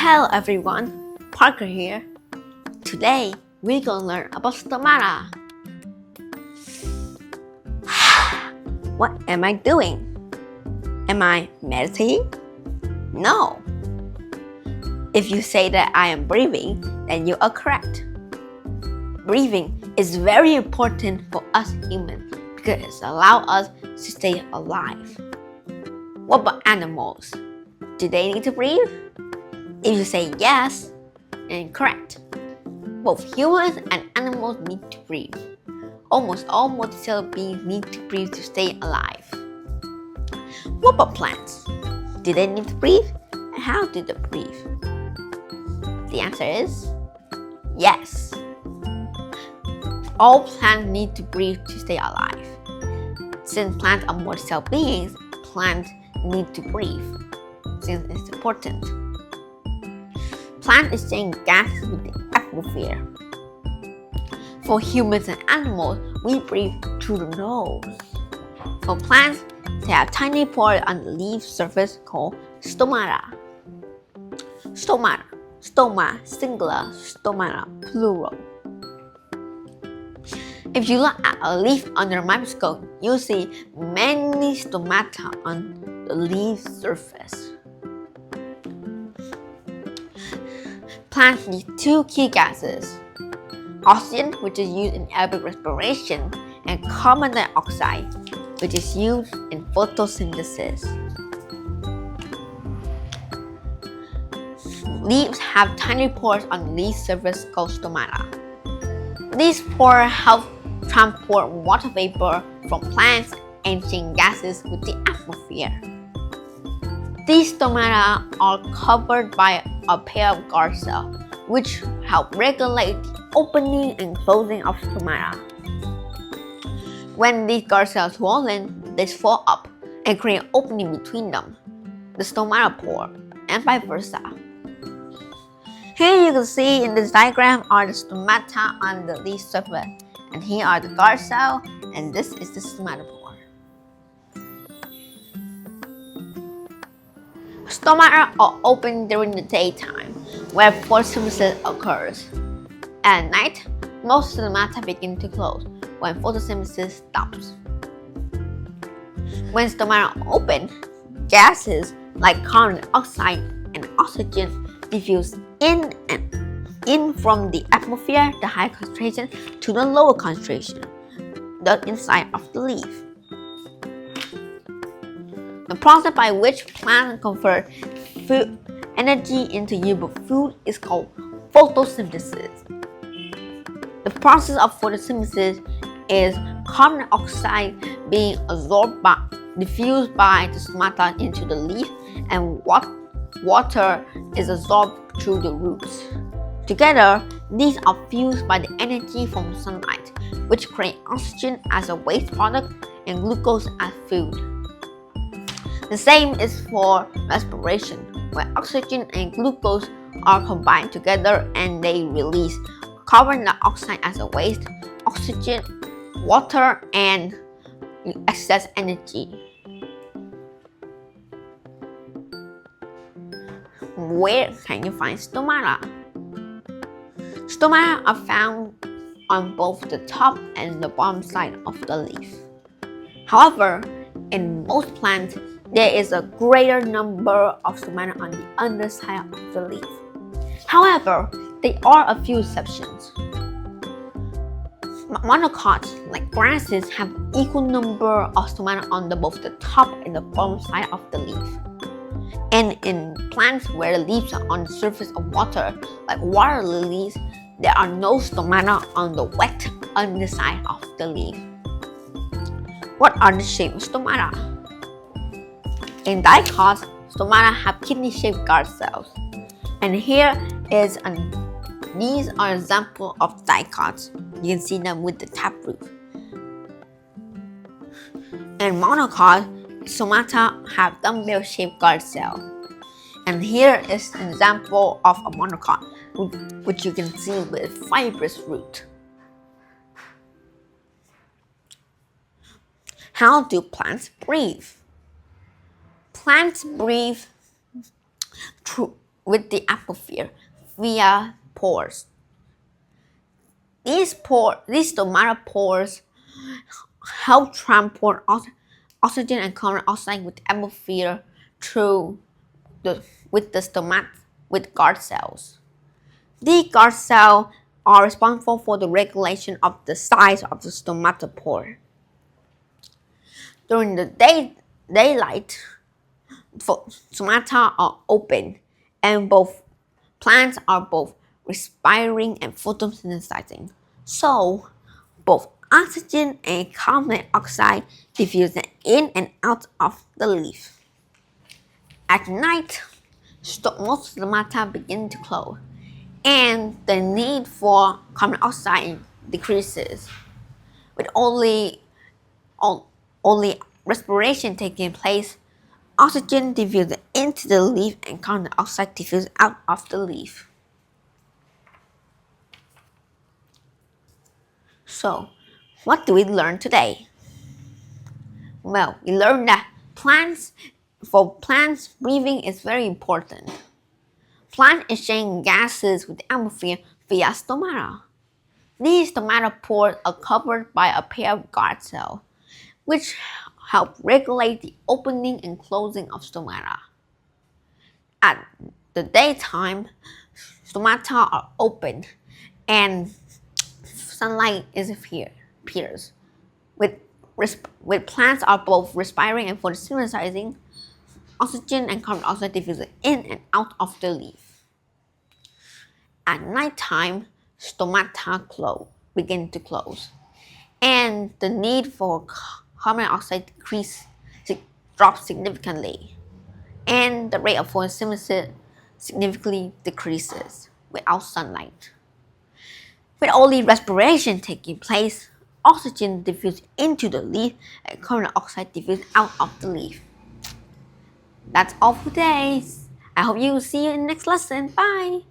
Hello everyone, Parker here. Today we're gonna learn about stomata. What am I doing? Am I meditating? No. If you say that I am breathing, then you are correct. Breathing is very important for us humans because it allows us to stay alive. What about animals? Do they need to breathe? If you say yes, then correct. Both humans and animals need to breathe. Almost all multicellular beings need to breathe to stay alive. What about plants? Do they need to breathe? And how do they breathe? The answer is yes. All plants need to breathe to stay alive. Since plants are multicellular beings, plants need to breathe, since it's important. Plants exchange gases with the atmosphere. For humans and animals, we breathe through the nose. For plants, they have tiny pores on the leaf surface called stomata. Stomata. Stoma, singular, stomata, plural. If you look at a leaf under a microscope, you'll see many stomata on the leaf surface. Plants need two key gases: oxygen, which is used in aerobic respiration, and carbon dioxide, which is used in photosynthesis. Leaves have tiny pores on the leaf surface called stomata. These pores help transport water vapor from plants and exchange gases with the atmosphere. These stomata are covered by a pair of guard cells, which help regulate the opening and closing of stomata. When these guard cells swollen, they swell up and create an opening between them, the stomata pore, and vice versa. Here you can see in this diagram are the stomata on the leaf surface, and here are the guard cells, and this is the stomata pore. Stomata are open during the daytime, where photosynthesis occurs. At night, most stomata begin to close when photosynthesis stops. When stomata open, gases like carbon dioxide and oxygen diffuse in from the atmosphere, the high concentration, to the lower concentration, the inside of the leaf. The process by which plants convert food energy into usable food is called photosynthesis. The process of photosynthesis is carbon dioxide being diffused by the stomata into the leaf, and water is absorbed through the roots. Together, these are fused by the energy from sunlight, which create oxygen as a waste product and glucose as food. The same is for respiration, where oxygen and glucose are combined together and they release carbon dioxide as a waste, oxygen, water, and excess energy. Where can you find stomata? Stomata are found on both the top and the bottom side of the leaf. However, in most plants, there is a greater number of stomata on the underside of the leaf. However, there are a few exceptions. Monocots, like grasses, have equal number of stomata on both the top and the bottom side of the leaf. And in plants where the leaves are on the surface of water, like water lilies, there are no stomata on the wet underside of the leaf. What are the shapes of stomata? In dicots, stomata have kidney-shaped guard cells. And these are examples of dicots. You can see them with the taproot. In monocot, stomata have dumbbell-shaped guard cell. And here is an example of a monocot, which you can see with fibrous root. How do plants breathe? Plants breathe through with the atmosphere via pores. These stomata pores help transport oxygen and carbon dioxide with the atmosphere through the with the stomata with guard cells. These guard cells are responsible for the regulation of the size of the stomata pore. During the daylight, stomata are open, and both plants are both respiring and photosynthesizing. So, both oxygen and carbon dioxide diffuse in and out of the leaf. At night, most stomata begin to close, and the need for carbon dioxide decreases, with only respiration taking place. Oxygen diffuses into the leaf and carbon dioxide diffuses out of the leaf. So, what do we learn today? Well, we learned that for plants, breathing is very important. Plants exchange gases with the atmosphere via stomata. These stomata pores are covered by a pair of guard cells, which help regulate the opening and closing of stomata. At the daytime, stomata are open and sunlight appears. With, with plants are both respiring and photosynthesizing, oxygen and carbon dioxide diffuse in and out of the leaf. At nighttime, stomata begin to close, and the need for carbon dioxide drops significantly, and the rate of photosynthesis significantly decreases without sunlight. With only respiration taking place, oxygen diffuses into the leaf and carbon dioxide diffuses out of the leaf. That's all for today. I hope you will see you in the next lesson. Bye!